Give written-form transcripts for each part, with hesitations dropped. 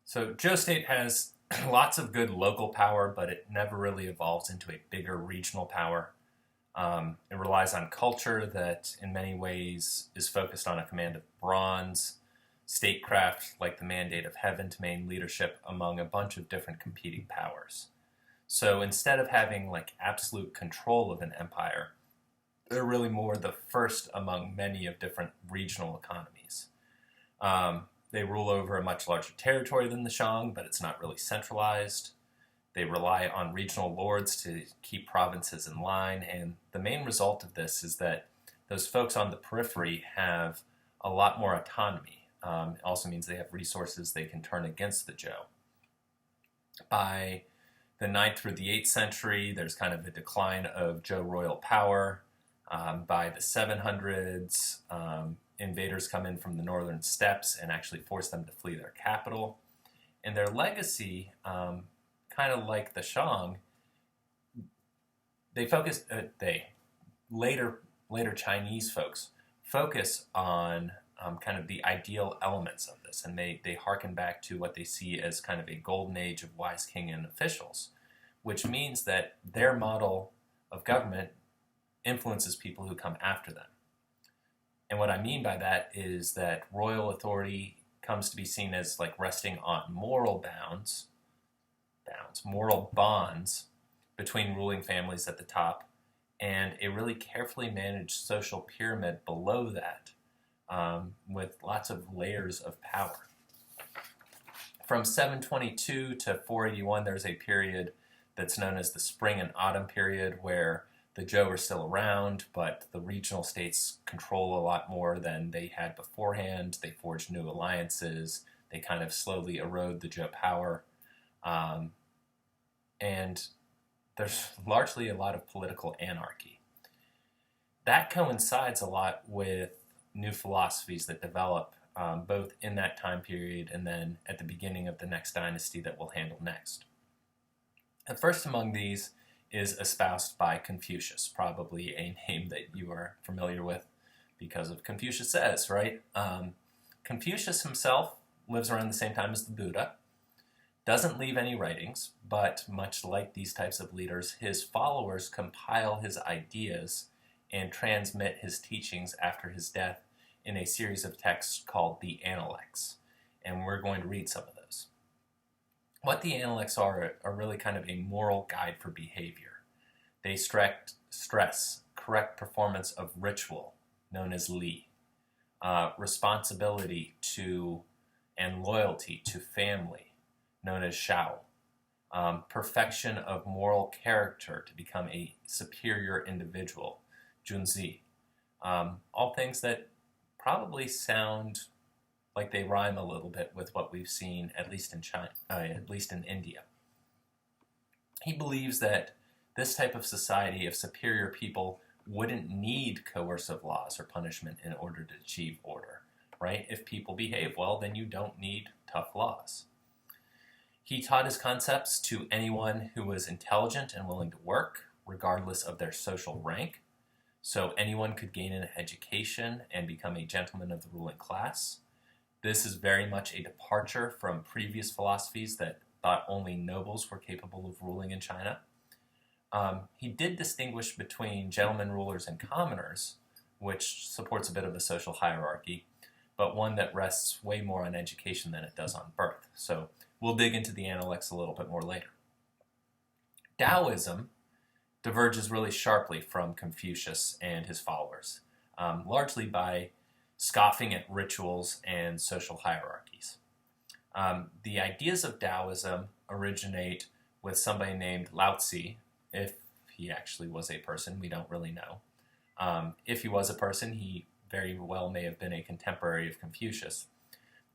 So Zhou state has lots of good local power, but it never really evolves into a bigger regional power. It relies on culture that, in many ways, is focused on a command of bronze, statecraft like the mandate of heaven to maintain leadership among a bunch of different competing powers. So instead of having like absolute control of an empire, they're really more the first among many of different regional economies. They rule over a much larger territory than the Shang, but it's not really centralized. They rely on regional lords to keep provinces in line, and the main result of this is that those folks on the periphery have a lot more autonomy. It also means they have resources they can turn against the Zhou. By the 9th through the 8th century, there's kind of a decline of Zhou royal power. By the 700s, invaders come in from the northern steppes and actually force them to flee their capital. And their legacy, kind of like the Shang, later Chinese folks focus on kind of the ideal elements of this, and they harken back to what they see as kind of a golden age of wise king and officials, which means that their model of government influences people who come after them. And what I mean by that is that royal authority comes to be seen as like resting on moral moral bonds between ruling families at the top and a really carefully managed social pyramid below that, with lots of layers of power. From 722 to 481, there's a period that's known as the Spring and Autumn period where the Zhou are still around, but the regional states control a lot more than they had beforehand. They forge new alliances. They kind of slowly erode the Zhou power. And there's largely a lot of political anarchy. That coincides a lot with new philosophies that develop both in that time period and then at the beginning of the next dynasty that we'll handle next. The first among these is espoused by Confucius, probably a name that you are familiar with because of Confucius Says, right? Confucius himself lives around the same time as the Buddha, doesn't leave any writings, but much like these types of leaders, his followers compile his ideas and transmit his teachings after his death in a series of texts called the Analects, and we're going to read some of those. What the Analects are really kind of a moral guide for behavior. They stress correct performance of ritual, known as li, responsibility to and loyalty to family, known as shao, perfection of moral character to become a superior individual, junzi. All things that probably sound like they rhyme a little bit with what we've seen, at least in China, at least in India. He believes that this type of society of superior people wouldn't need coercive laws or punishment in order to achieve order, right? If people behave well, then you don't need tough laws. He taught his concepts to anyone who was intelligent and willing to work, regardless of their social rank. So anyone could gain an education and become a gentleman of the ruling class. This is very much a departure from previous philosophies that thought only nobles were capable of ruling in China. He did distinguish between gentlemen rulers and commoners, which supports a bit of a social hierarchy, but one that rests way more on education than it does on birth. So we'll dig into the Analects a little bit more later. Taoism diverges really sharply from Confucius and his followers, largely by scoffing at rituals and social hierarchies. The ideas of Taoism originate with somebody named Lao Tzu. If he actually was a person, we don't really know. If he was a person, he very well may have been a contemporary of Confucius.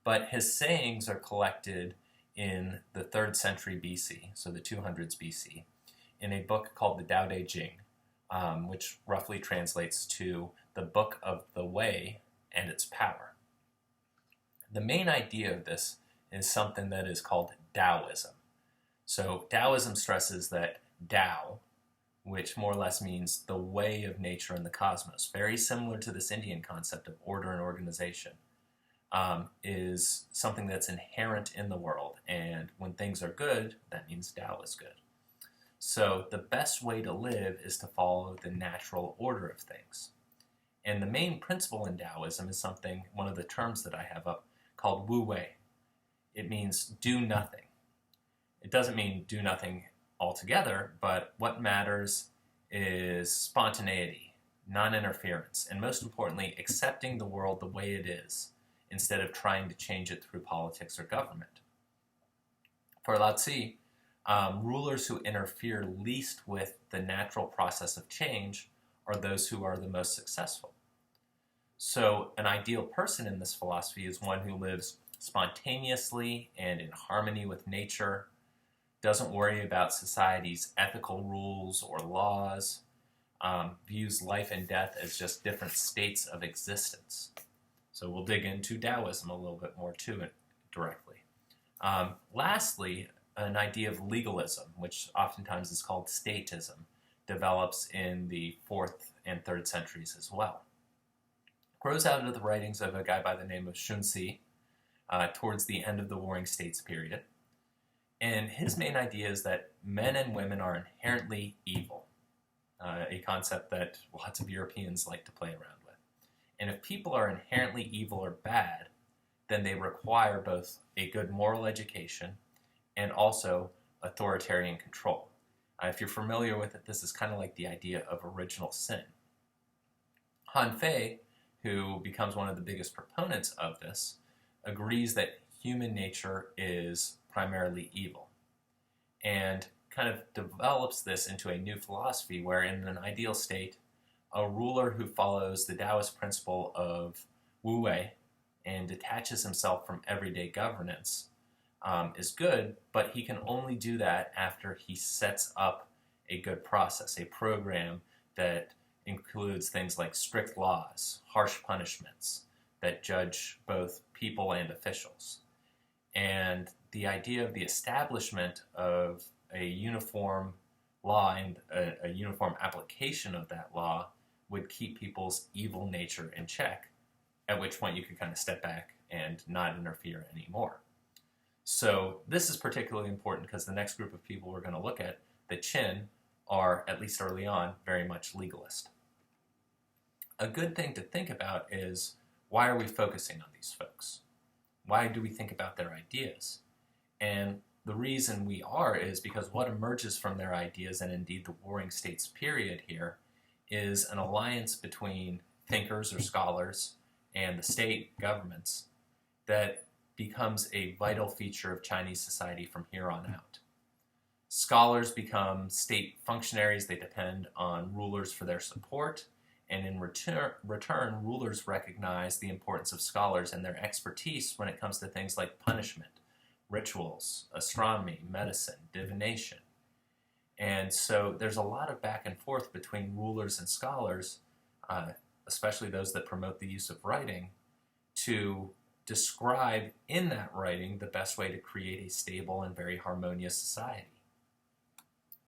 But his sayings are collected in the 3rd century BC, so the 200s BC, in a book called the Tao Te Ching, which roughly translates to the Book of the Way and its power. The main idea of this is something that is called Taoism. So Taoism stresses that Tao, which more or less means the way of nature and the cosmos, very similar to this Indian concept of order and organization. is something that's inherent in the world, and when things are good, that means Tao is good. So the best way to live is to follow the natural order of things. And the main principle in Taoism is one of the terms that I have up, called Wu Wei. It means do nothing. It doesn't mean do nothing altogether, but what matters is spontaneity, non-interference, and most importantly, accepting the world the way it is, instead of trying to change it through politics or government. For Lao Tzu, rulers who interfere least with the natural process of change are those who are the most successful. So an ideal person in this philosophy is one who lives spontaneously and in harmony with nature, doesn't worry about society's ethical rules or laws, views life and death as just different states of existence. So we'll dig into Taoism a little bit more to it directly. Lastly, an idea of legalism, which oftentimes is called statism, develops in the 4th and 3rd centuries as well. Grows out of the writings of a guy by the name of Zhou towards the end of the Warring States period. And his main idea is that men and women are inherently evil, a concept that lots of Europeans like to play around with. And if people are inherently evil or bad, then they require both a good moral education and also authoritarian control. If you're familiar with it, this is kind of like the idea of original sin. Han Fei, who becomes one of the biggest proponents of this, agrees that human nature is primarily evil, and kind of develops this into a new philosophy where in an ideal state, a ruler who follows the Taoist principle of Wu Wei and detaches himself from everyday governance is good, but he can only do that after he sets up a good process, a program that includes things like strict laws, harsh punishments that judge both people and officials. And the idea of the establishment of a uniform law and a uniform application of that law would keep people's evil nature in check, at which point you could kind of step back and not interfere anymore. So this is particularly important because the next group of people we're going to look at, the Qin, are, at least early on, very much legalist. A good thing to think about is, why are we focusing on these folks? Why do we think about their ideas? And the reason we are is because what emerges from their ideas, and indeed the Warring States period here, is an alliance between thinkers or scholars and the state governments that becomes a vital feature of Chinese society from here on out. Scholars become state functionaries, they depend on rulers for their support, and in return, rulers recognize the importance of scholars and their expertise when it comes to things like punishment, rituals, astronomy, medicine, divination. And so there's a lot of back and forth between rulers and scholars, especially those that promote the use of writing, to describe in that writing the best way to create a stable and very harmonious society.